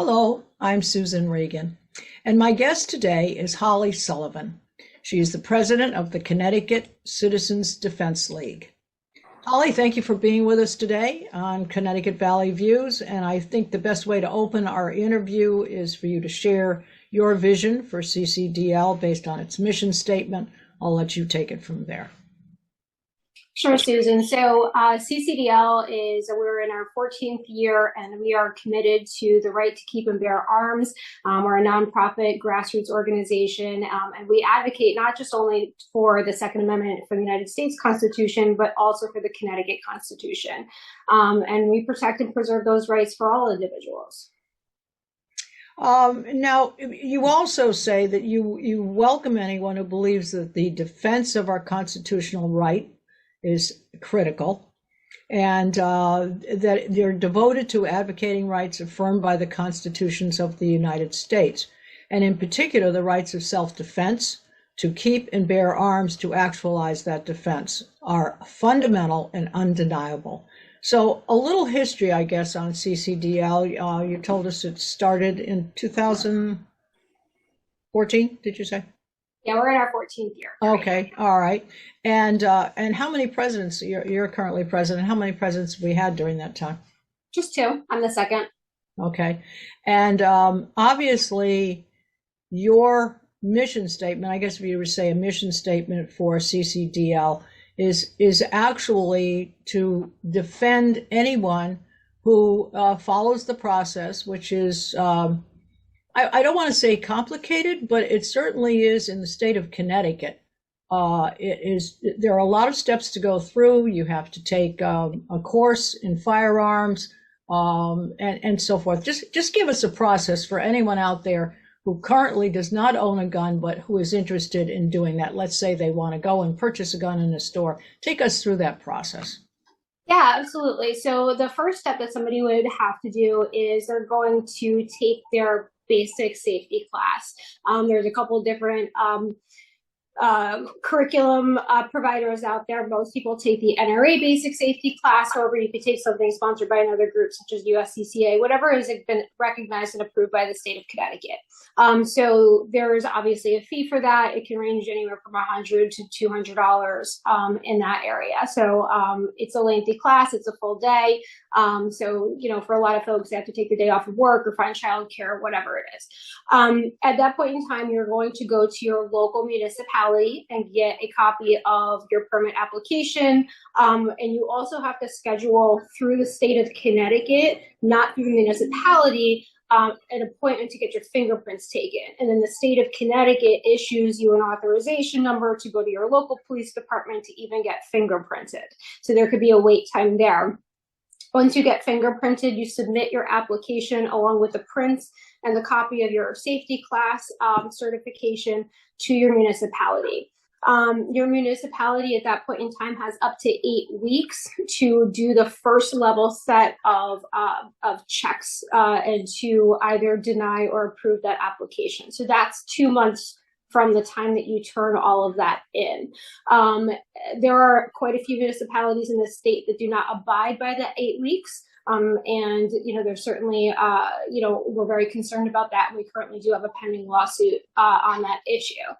Hello, I'm Susan Regan, and my guest today is Holly Sullivan. She is the president of the Connecticut Citizens Defense League. Holly, thank you for being with us today on Connecticut Valley Views, and I think the best way to open our interview is for you to share your vision for CCDL based on its mission statement. I'll let you take it from there. Sure, Susan. So CCDL we're in our 14th year, and we are committed to the right to keep and bear arms. We're a nonprofit grassroots organization, and we advocate not just only for the Second Amendment for the United States Constitution, but also for the Connecticut Constitution. And we protect and preserve those rights for all individuals. Now, you also say that you welcome anyone who believes that the defense of our constitutional right is critical, and that they're devoted to advocating rights affirmed by the constitutions of the United States, and in particular the rights of self-defense, to keep and bear arms, to actualize that defense, are fundamental and undeniable. So a little history, I guess, on CCDL. You told us it started in 2014, did you say? Yeah, we're in our 14th year. Okay, all right. And how many presidents, you're currently president, how many presidents have we had during that time? Just two. I'm the second. Okay. And obviously your mission statement, I guess if you would say a mission statement for CCDL, is actually to defend anyone who follows the process, which is I don't want to say complicated, but it certainly is in the state of Connecticut. There are a lot of steps to go through. You have to take a course in firearms and so forth. Just give us a process for anyone out there who currently does not own a gun, but who is interested in doing that. Let's say they want to go and purchase a gun in a store. Take us through that process. Yeah, absolutely. So the first step that somebody would have to do is they're going to take their basic safety class. There's a couple different curriculum providers out there. Most people take the NRA basic safety class. However, you could take something sponsored by another group such as USCCA, whatever has been recognized and approved by the state of Connecticut. So there's obviously a fee for that. It can range anywhere from $100 to $200 in that area. So it's a lengthy class. It's a full day. So, for a lot of folks, they have to take the day off of work or find childcare, whatever it is. At that point in time, you're going to go to your local municipality and get a copy of your permit application. And you also have to schedule through the state of Connecticut, not through the municipality, an appointment to get your fingerprints taken. And then the state of Connecticut issues you an authorization number to go to your local police department to even get fingerprinted. So there could be a wait time there. Once you get fingerprinted, you submit your application along with the prints and the copy of your safety class certification to your municipality. Your municipality at that point in time has up to 8 weeks to do the first level set of checks and to either deny or approve that application. So that's 2 months from the time that you turn all of that in. There are quite a few municipalities in the state that do not abide by the 8 weeks. And, there's certainly, we're very concerned about that. And we currently do have a pending lawsuit on that issue.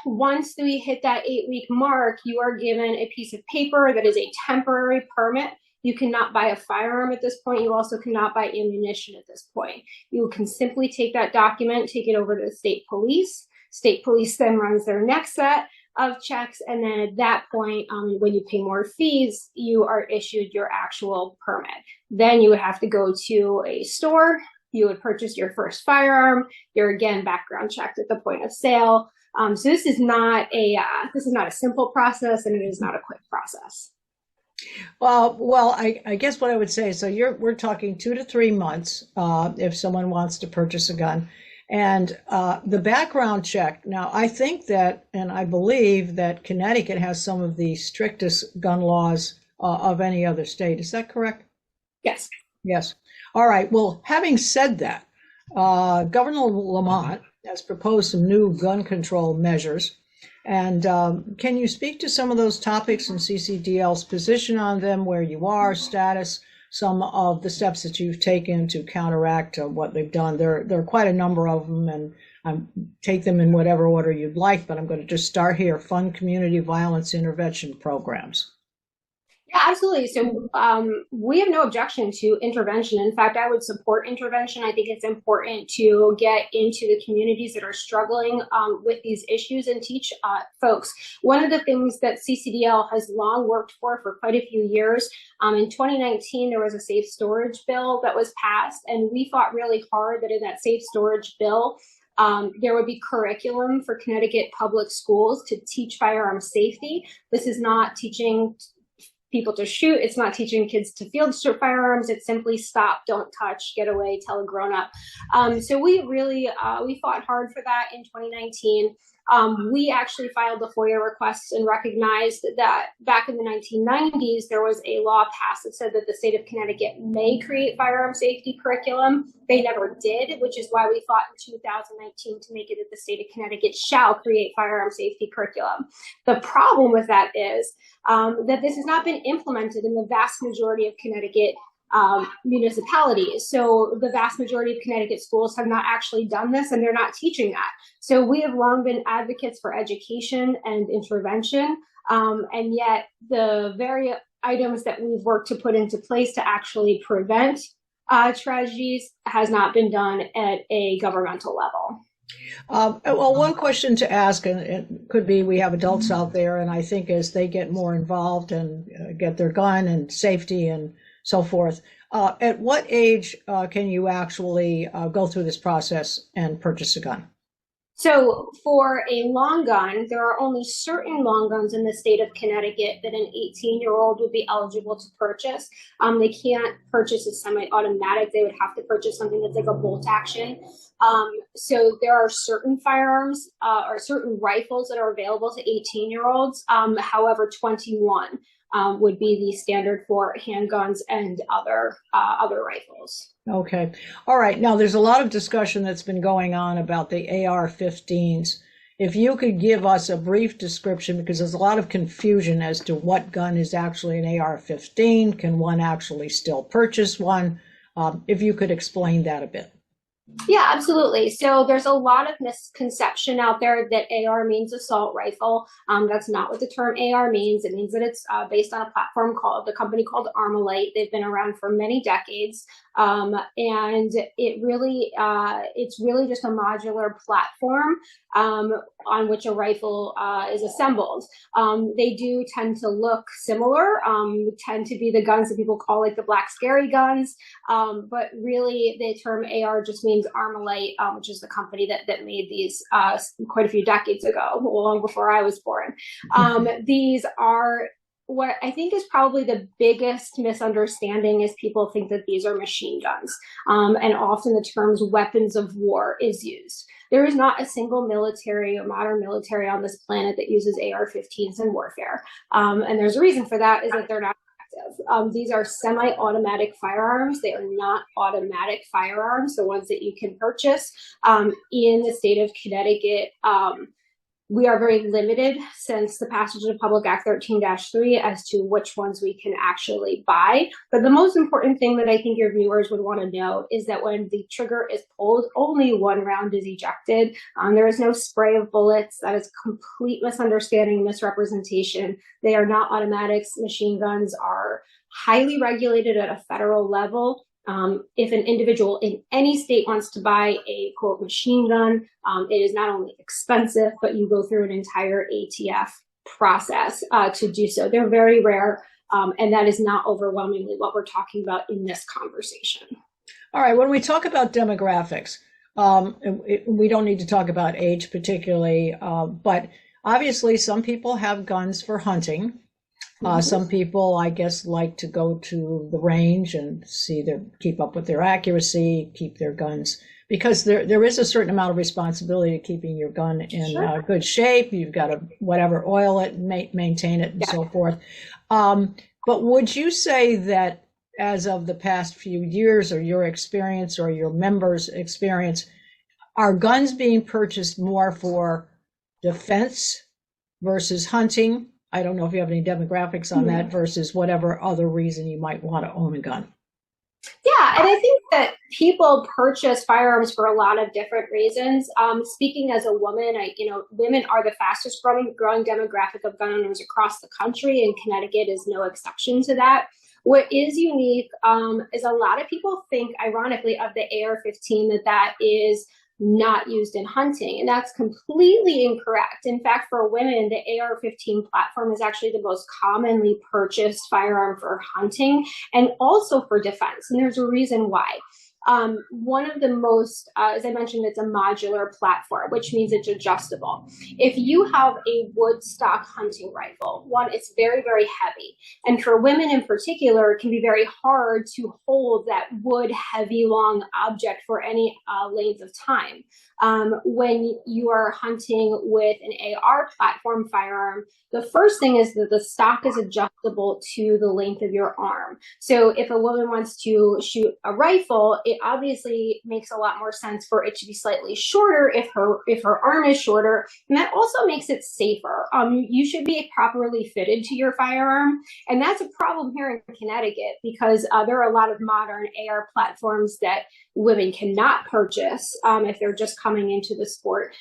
Once we hit that 8-week mark, you are given a piece of paper that is a temporary permit. You cannot buy a firearm at this point. You also cannot buy ammunition at this point. You can simply take that document, take it over to the state police. State police then runs their next set of checks. And then at that point, when you pay more fees, you are issued your actual permit. Then you would have to go to a store. You would purchase your first firearm. You're again background checked at the point of sale. So this is not a simple process, and it is not a quick process. Well, I guess what I would say, so we're talking 2 to 3 months if someone wants to purchase a gun. And the background check, now I think that, and I believe that Connecticut has some of the strictest gun laws of any other state. Is that correct? Yes. Yes. All right. Well, having said that, Governor Lamont has proposed some new gun control measures. And can you speak to some of those topics and CCDL's position on them, where you are, status, some of the steps that you've taken to counteract what they've done. There are quite a number of them, and take them in whatever order you'd like, but I'm going to just start here. Fund community violence intervention programs. Yeah, absolutely. So we have no objection to intervention. In fact, I would support intervention. I think it's important to get into the communities that are struggling with these issues and teach folks. One of the things that CCDL has long worked for quite a few years, in 2019, there was a safe storage bill that was passed, and we fought really hard that in that safe storage bill, there would be curriculum for Connecticut public schools to teach firearm safety. This is not teaching people to shoot. It's not teaching kids to field firearms. It's simply stop, don't touch, get away, tell a grown up. So we really, we fought hard for that in 2019. We actually filed the FOIA requests and recognized that back in the 1990s, there was a law passed that said that the state of Connecticut may create firearm safety curriculum. They never did, which is why we fought in 2019 to make it that the state of Connecticut shall create firearm safety curriculum. The problem with that is that this has not been implemented in the vast majority of Connecticut municipalities. So the vast majority of Connecticut schools have not actually done this, and they're not teaching that. So we have long been advocates for education and intervention, and yet the very items that we've worked to put into place to actually prevent tragedies has not been done at a governmental level. Well, one question to ask, and it could be we have adults out there, and I think as they get more involved and get their gun and safety and so forth, at what age can you actually go through this process and purchase a gun? So for a long gun, there are only certain long guns in the state of Connecticut that an 18-year-old would be eligible to purchase. They can't purchase a semi-automatic. They would have to purchase something that's like a bolt action. So there are certain firearms or certain rifles that are available to 18-year-olds. However, 21 would be the standard for handguns and other rifles. Okay. All right. Now, there's a lot of discussion that's been going on about the AR-15s. If you could give us a brief description, because there's a lot of confusion as to what gun is actually an AR-15. Can one actually still purchase one? If you could explain that a bit. Yeah, absolutely. So there's a lot of misconception out there that AR means assault rifle. That's not what the term AR means. It means that it's based on a platform called the company called Armalite. They've been around for many decades. And it's really just a modular platform on which a rifle is assembled. They do tend to look similar, tend to be the guns that people call like the black scary guns. But really the term AR just means Armalite, which is the company that made these quite a few decades ago, long before I was born. These are what I think is probably the biggest misunderstanding is people think that these are machine guns. And often the terms weapons of war is used. There is not a single military or modern military on this planet that uses AR-15s in warfare. And there's a reason for that is that they're not effective. These are semi-automatic firearms. They are not automatic firearms, the ones that you can purchase. In the state of Connecticut, we are very limited since the passage of Public Act 13-3 as to which ones we can actually buy. But the most important thing that I think your viewers would want to know is that when the trigger is pulled, only one round is ejected. There is no spray of bullets. That is complete misunderstanding, misrepresentation. They are not automatics. Machine guns are highly regulated at a federal level. If an individual in any state wants to buy a quote machine gun, it is not only expensive, but you go through an entire ATF process to do so. They're very rare, and that is not overwhelmingly what we're talking about in this conversation. All right, when we talk about demographics, we don't need to talk about age particularly, but obviously some people have guns for hunting. Some people, I guess, like to go to the range and keep up with their accuracy, keep their guns, because there is a certain amount of responsibility to keeping your gun in good shape. You've got to oil it, maintain it, and so forth. But would you say that as of the past few years, or your experience or your members' experience, are guns being purchased more for defense versus hunting? I don't know if you have any demographics on that versus whatever other reason you might want to own a gun. Yeah, and I think that people purchase firearms for a lot of different reasons. Speaking as a woman, women are the fastest growing demographic of gun owners across the country, and Connecticut is no exception to that. What is unique is a lot of people think, ironically, of the AR-15 that is not used in hunting, and that's completely incorrect. In fact, for women, the AR-15 platform is actually the most commonly purchased firearm for hunting and also for defense. And there's a reason why. One of the most, as I mentioned, it's a modular platform, which means it's adjustable. If you have a wood stock hunting rifle, one, it's very, very heavy. And for women in particular, it can be very hard to hold that wood, heavy, long object for any length of time. When you are hunting with an AR platform firearm, the first thing is that the stock is adjustable to the length of your arm. So if a woman wants to shoot a rifle, it obviously makes a lot more sense for it to be slightly shorter if her arm is shorter, and that also makes it safer. You should be properly fitted to your firearm, and that's a problem here in Connecticut because there are a lot of modern AR platforms that women cannot purchase if they're just coming into the sport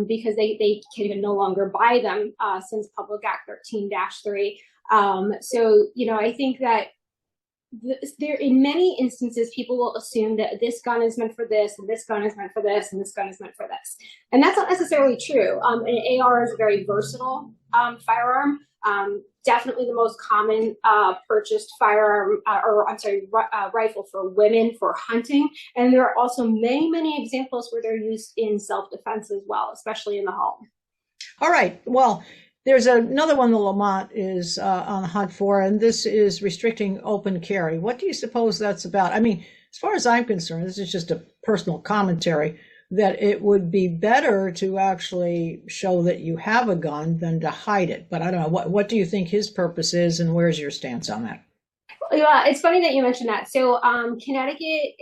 because they can no longer buy them since Public Act 13-3. So, I think that there, in many instances, people will assume that this gun is meant for this, and this gun is meant for this, and this gun is meant for this. And that's not necessarily true. An AR is a very versatile firearm. Definitely the most common purchased firearm, rifle for women for hunting. And there are also many, many examples where they're used in self-defense as well, especially in the home. All right. Well, there's another one that Lamont is on the hunt for, and this is restricting open carry. What do you suppose that's about? I mean, as far as I'm concerned, this is just a personal commentary, that it would be better to actually show that you have a gun than to hide it. But I don't know. What do you think his purpose is, and where's your stance on that? Yeah, it's funny that you mentioned that. So Connecticut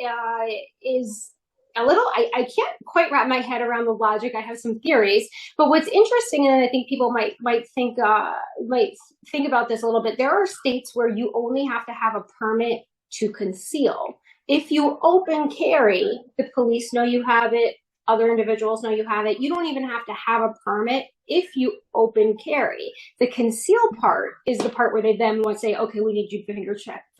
is a little, I can't quite wrap my head around the logic. I have some theories, but what's interesting, and I think people might think about this a little bit, there are states where you only have to have a permit to conceal. If you open carry, the police know you have it, other individuals know you have it. You don't even have to have a permit if you open carry. The conceal part is the part where they then would say, okay, we need you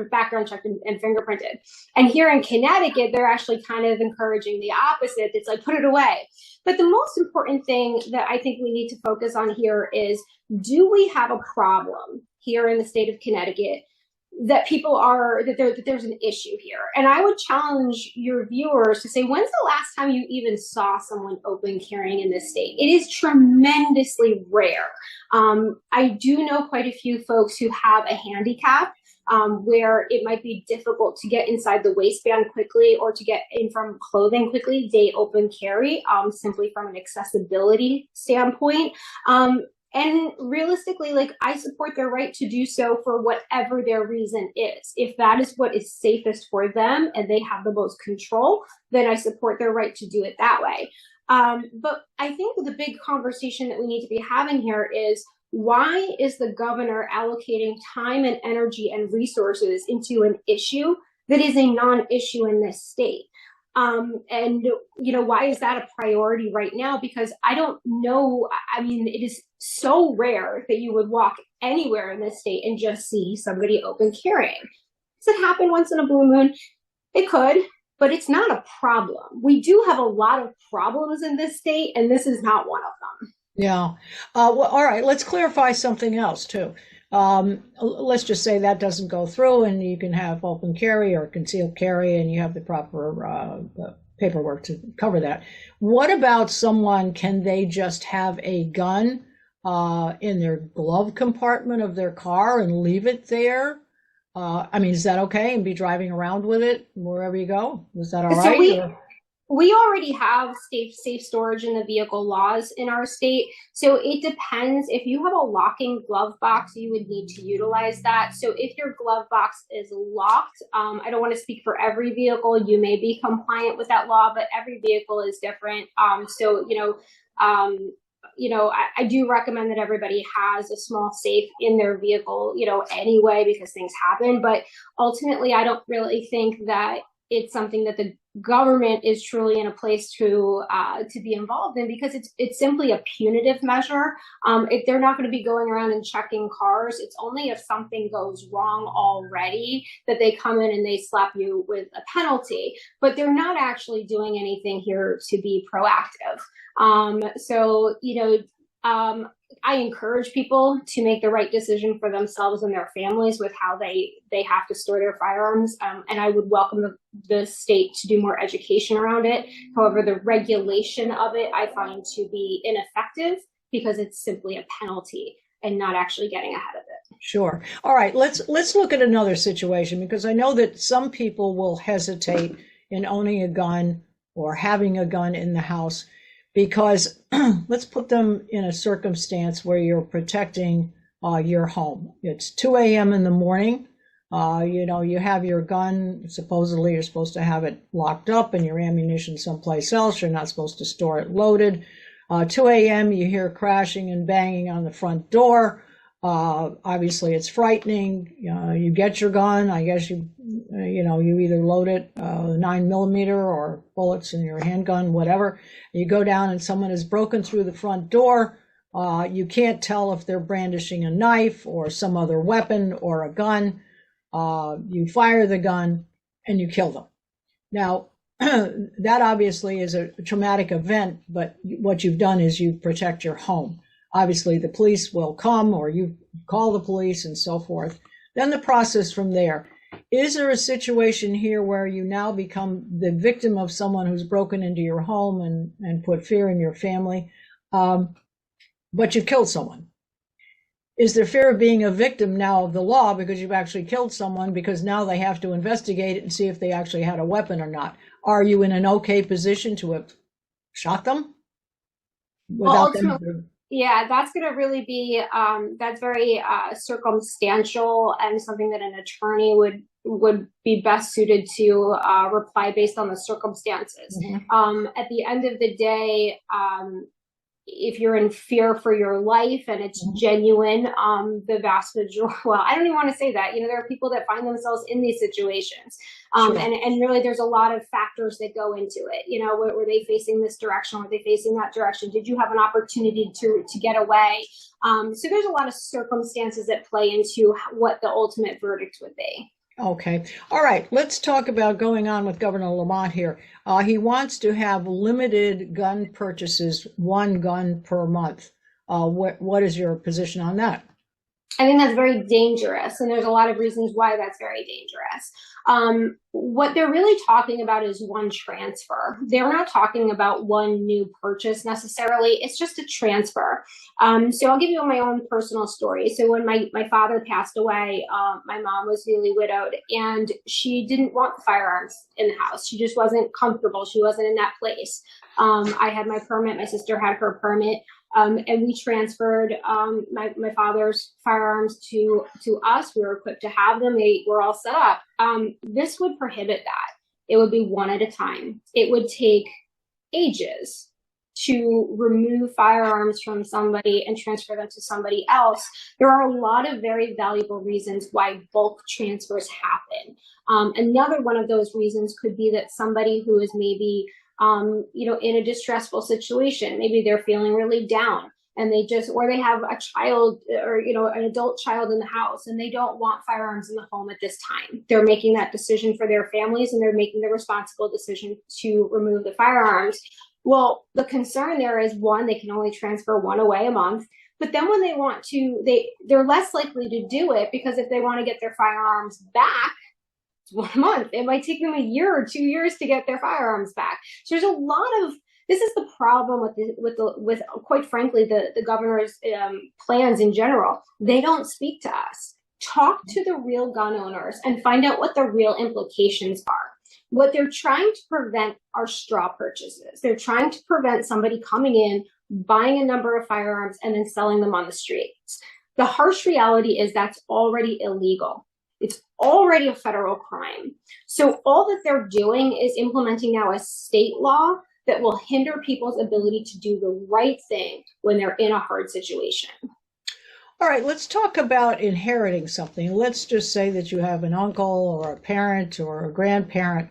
background checked and fingerprinted. And here in Connecticut, they're actually kind of encouraging the opposite. It's like, put it away. But the most important thing that I think we need to focus on here is, do we have a problem here in the state of Connecticut that there's an issue here? And I would challenge your viewers to say, when's the last time you even saw someone open carrying in this state? It is tremendously rare. I do know quite a few folks who have a handicap where it might be difficult to get inside the waistband quickly or to get in from clothing quickly. They open carry simply from an accessibility standpoint. And realistically, I support their right to do so for whatever their reason is. If that is what is safest for them and they have the most control, then I support their right to do it that way. But I think the big conversation that we need to be having here is, why is the governor allocating time and energy and resources into an issue that is a non-issue in this state? Why is that a priority right now? Because I don't know. I mean, it is so rare that you would walk anywhere in this state and just see somebody open carrying. Does it happen once in a blue moon? It could, but it's not a problem. We do have a lot of problems in this state, and this is not one of them. Yeah. Well, all right. Let's clarify something else too. Let's just say that doesn't go through, and you can have open carry or concealed carry, and you have the proper paperwork to cover that. What about someone? Can they just have a gun in their glove compartment of their car and leave it there? I mean, is that okay? And be driving around with it wherever you go? Is that all right? We already have safe storage in the vehicle laws in our state. So it depends. If you have a locking glove box, you would need to utilize that. So if your glove box is locked, I don't want to speak for every vehicle. You may be compliant with that law, but every vehicle is different. I do recommend that everybody has a small safe in their vehicle, anyway, because things happen. But ultimately, I don't really think that it's something that the government is truly in a place to be involved in, because it's simply a punitive measure. If they're not going to be going around and checking cars, it's only if something goes wrong already that they come in and they slap you with a penalty. But they're not actually doing anything here to be proactive. I encourage people to make the right decision for themselves and their families with how they have to store their firearms. And I would welcome the state to do more education around it. However, the regulation of it I find to be ineffective, because it's simply a penalty and not actually getting ahead of it. Sure. All right. Let's look at another situation, because I know that some people will hesitate in owning a gun or having a gun in the house, because let's put them in a circumstance where you're protecting your home. It's 2 a.m. in the morning. You have your gun. Supposedly, you're supposed to have it locked up and your ammunition someplace else. You're not supposed to store it loaded. 2 a.m., you hear crashing and banging on the front door. Obviously, it's frightening. You get your gun. I guess you either load it 9mm or bullets in your handgun, whatever. You go down and someone has broken through the front door. You can't tell if they're brandishing a knife or some other weapon or a gun. You fire the gun and you kill them. Now, that obviously is a traumatic event, but what you've done is you protect your home. Obviously, the police will come, or you call the police and so forth. Then the process from there. Is there a situation here where you now become the victim of someone who's broken into your home and put fear in your family, but you've killed someone? Is there fear of being a victim now of the law because you've actually killed someone, because now they have to investigate it and see if they actually had a weapon or not? Are you in an okay position to have shot them? Well, yeah, that's going to really be, that's very circumstantial, and something that an attorney would be best suited to reply based on the circumstances. Mm-hmm. At the end of the day, if you're in fear for your life and it's genuine, the vast majority, well, I don't even want to say that, there are people that find themselves in these situations. Sure. And really there's a lot of factors that go into it. Were they facing this direction? Were they facing that direction? Did you have an opportunity to get away? So there's a lot of circumstances that play into what the ultimate verdict would be. Okay. All right. Let's talk about going on with Governor Lamont here. He wants to have limited gun purchases, 1 gun per month. What is your position on that? I think that's very dangerous, and there's a lot of reasons why that's very dangerous. What they're really talking about is 1 transfer. They're not talking about 1 new purchase necessarily. It's just a transfer. So I'll give you my own personal story. So when my father passed away, my mom was newly widowed, and she didn't want the firearms in the house. She just wasn't comfortable. She wasn't in that place. I had my permit. My sister had her permit. And we transferred my father's firearms to us. We were equipped to have them. They were all set up. This would prohibit that. It would be 1 at a time. It would take ages to remove firearms from somebody and transfer them to somebody else. There are a lot of very valuable reasons why bulk transfers happen. Another one of those reasons could be that somebody who is maybe in a distressful situation, maybe they're feeling really down, and or they have a child or, an adult child in the house, and they don't want firearms in the home at this time. They're making that decision for their families, and they're making the responsible decision to remove the firearms. Well, the concern there is, 1, they can only transfer 1 away a month. But then when they want to, they're less likely to do it, because if they want to get their firearms back, 1 month. It might take them a year or 2 years to get their firearms back. So there's a lot of, this is the problem with quite frankly, the governor's plans in general. They don't speak to us. Talk to the real gun owners and find out what the real implications are. What they're trying to prevent are straw purchases. They're trying to prevent somebody coming in, buying a number of firearms, and then selling them on the streets. The harsh reality is that's already illegal. It's already a federal crime. So all that they're doing is implementing now a state law that will hinder people's ability to do the right thing when they're in a hard situation. All right, let's talk about inheriting something. Let's just say that you have an uncle or a parent or a grandparent,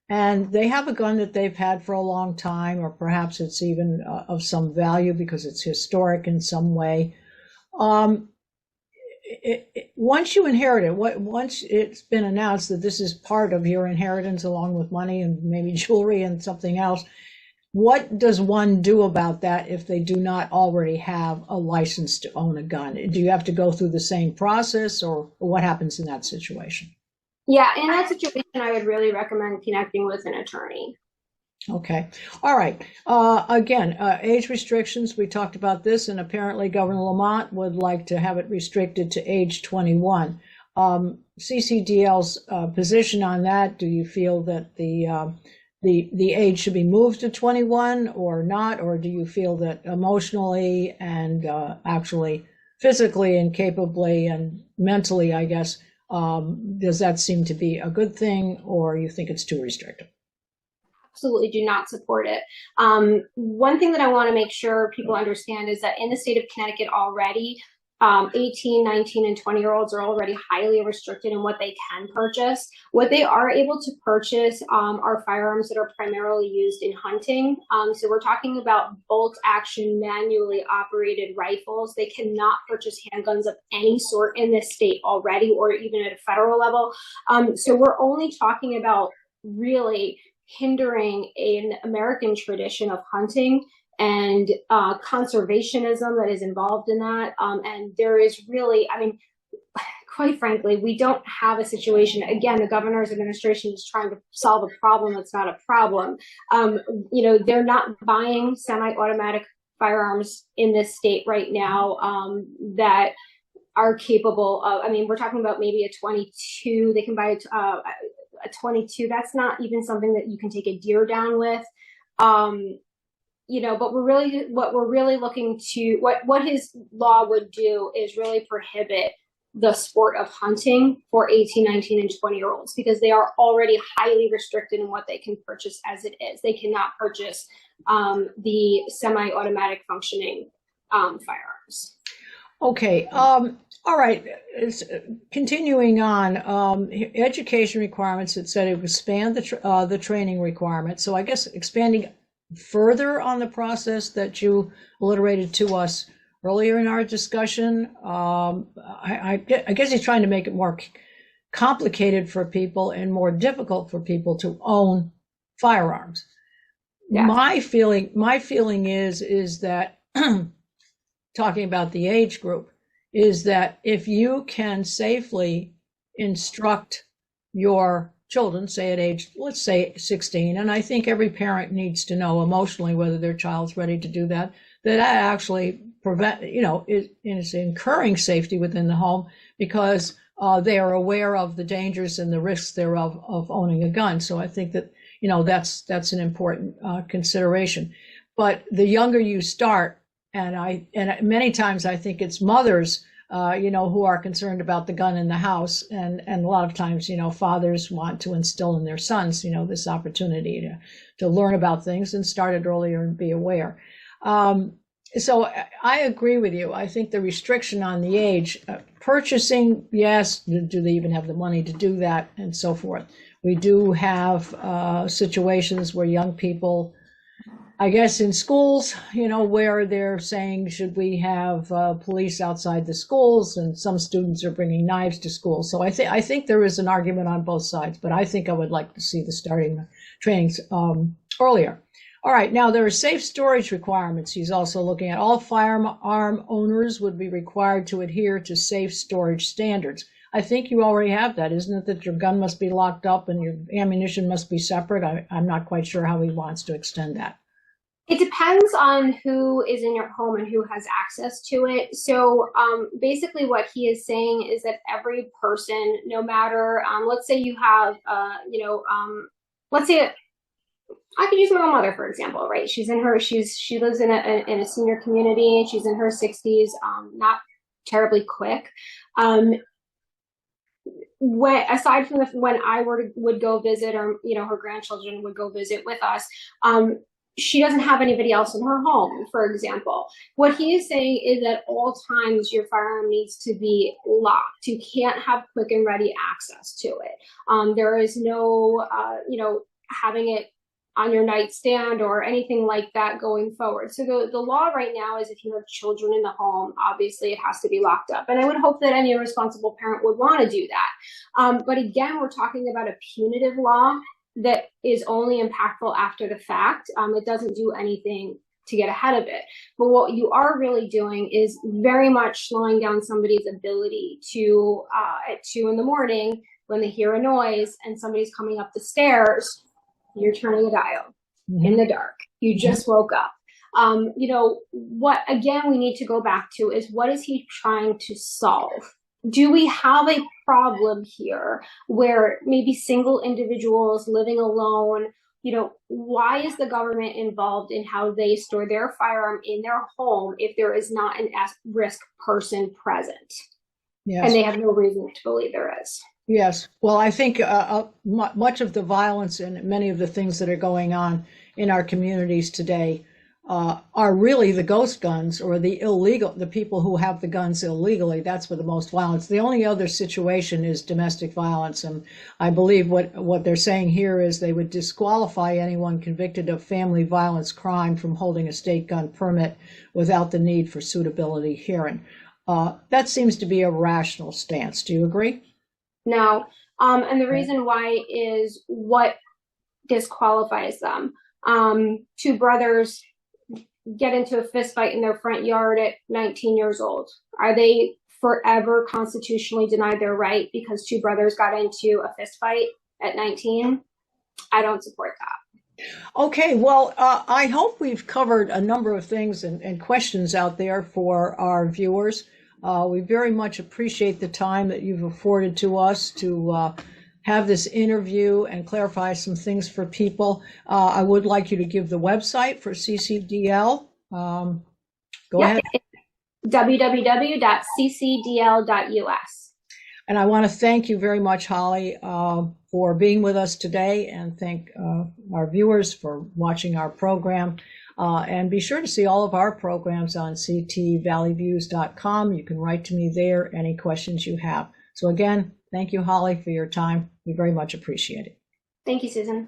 and they have a gun that they've had for a long time, or perhaps it's even of some value because it's historic in some way. Once you inherit it, once it's been announced that this is part of your inheritance along with money and maybe jewelry and something else, what does one do about that if they do not already have a license to own a gun? Do you have to go through the same process, or what happens in that situation? Yeah, in that situation, I would really recommend connecting with an attorney. Okay. All right. Again, age restrictions, we talked about this, and apparently Governor Lamont would like to have it restricted to age 21. CCDL's position on that, do you feel that the age should be moved to 21 or not, or do you feel that emotionally and actually physically and capably and mentally, I guess, does that seem to be a good thing, or you think it's too restrictive? Absolutely do not support it. One thing that I want to make sure people understand is that in the state of Connecticut already, 18, 19, and 20-year-olds are already highly restricted in what they can purchase. What they are able to purchase are firearms that are primarily used in hunting. So we're talking about bolt-action, manually operated rifles. They cannot purchase handguns of any sort in this state already, or even at a federal level. So we're only talking about really hindering an American tradition of hunting and conservationism that is involved in that. And there is really, I mean, quite frankly, we don't have a situation. Again, the governor's administration is trying to solve a problem that's not a problem. They're not buying semi-automatic firearms in this state right now that are capable of, I mean, we're talking about maybe a 22. They can buy a 22. That's not even something that you can take a deer down with. But what we're really looking to, what his law would do is really prohibit the sport of hunting for 18, 19, and 20-year-olds, because they are already highly restricted in what they can purchase as it is. They cannot purchase the semi-automatic functioning firearms. Okay. All right. Continuing on, education requirements, it said it would expand the training requirements. So I guess expanding further on the process that you alliterated to us earlier in our discussion. I guess he's trying to make it more complicated for people and more difficult for people to own firearms. Yeah. My feeling is that talking about the age group, is that if you can safely instruct your children, say at age, let's say 16, and I think every parent needs to know emotionally whether their child's ready to do that, that actually is incurring safety within the home, because they are aware of the dangers and the risks thereof of owning a gun. So I think that, that's an important consideration. But the younger you start, and many times I think it's mothers, who are concerned about the gun in the house, and a lot of times, fathers want to instill in their sons, this opportunity to learn about things and start it earlier and be aware. So I agree with you. I think the restriction on the age, purchasing, yes, do they even have the money to do that, and so forth. We do have situations where young people, I guess in schools, where they're saying, should we have police outside the schools? And some students are bringing knives to school. So I think there is an argument on both sides, but I think I would like to see the starting trainings earlier. All right, now there are safe storage requirements. He's also looking at all firearm owners would be required to adhere to safe storage standards. I think you already have that, isn't it? That your gun must be locked up and your ammunition must be separate. I'm not quite sure how he wants to extend that. It depends on who is in your home and who has access to it. So basically what he is saying is that every person, no matter, let's say you have, let's say I could use my own mother, for example, right? She lives in a senior community. She's in her 60s, not terribly quick. Aside from when I would go visit, or her grandchildren would go visit with us, she doesn't have anybody else in her home, for example. What he is saying is at all times your firearm needs to be locked. You can't have quick and ready access to it. There is no, having it on your nightstand or anything like that going forward. So the law right now is if you have children in the home, obviously it has to be locked up. And I would hope that any responsible parent would want to do that. But again, we're talking about a punitive law that is only impactful after the fact. It doesn't do anything to get ahead of it. But what you are really doing is very much slowing down somebody's ability to, at 2 in the morning, when they hear a noise and somebody's coming up the stairs, you're turning a dial in the dark. You just woke up. What, again, we need to go back to is what is he trying to solve? Do we have a problem here where maybe single individuals living alone, why is the government involved in how they store their firearm in their home if there is not an at-risk person present? Yes. And they have no reason to believe there is. Yes. Well, I think much of the violence and many of the things that are going on in our communities today are really the ghost guns or the people who have the guns illegally. That's where the most violence. The only other situation is domestic violence. And I believe what they're saying here is they would disqualify anyone convicted of family violence crime from holding a state gun permit without the need for suitability hearing. That seems to be a rational stance. Do you agree? No. And the reason why is what disqualifies them. 2 brothers get into a fist fight in their front yard at 19 years old. Are they forever constitutionally denied their right because 2 brothers got into a fist fight at 19? I don't support that. Okay, well, I hope we've covered a number of things and questions out there for our viewers. We very much appreciate the time that you've afforded to us to have this interview and clarify some things for people. I would like you to give the website for CCDL. Go ahead. www.ccdl.us. And I want to thank you very much, Holly, for being with us today, and thank our viewers for watching our program. And be sure to see all of our programs on ctvalleyviews.com. You can write to me there, any questions you have. So again, thank you, Holly, for your time. We very much appreciate it. Thank you, Susan.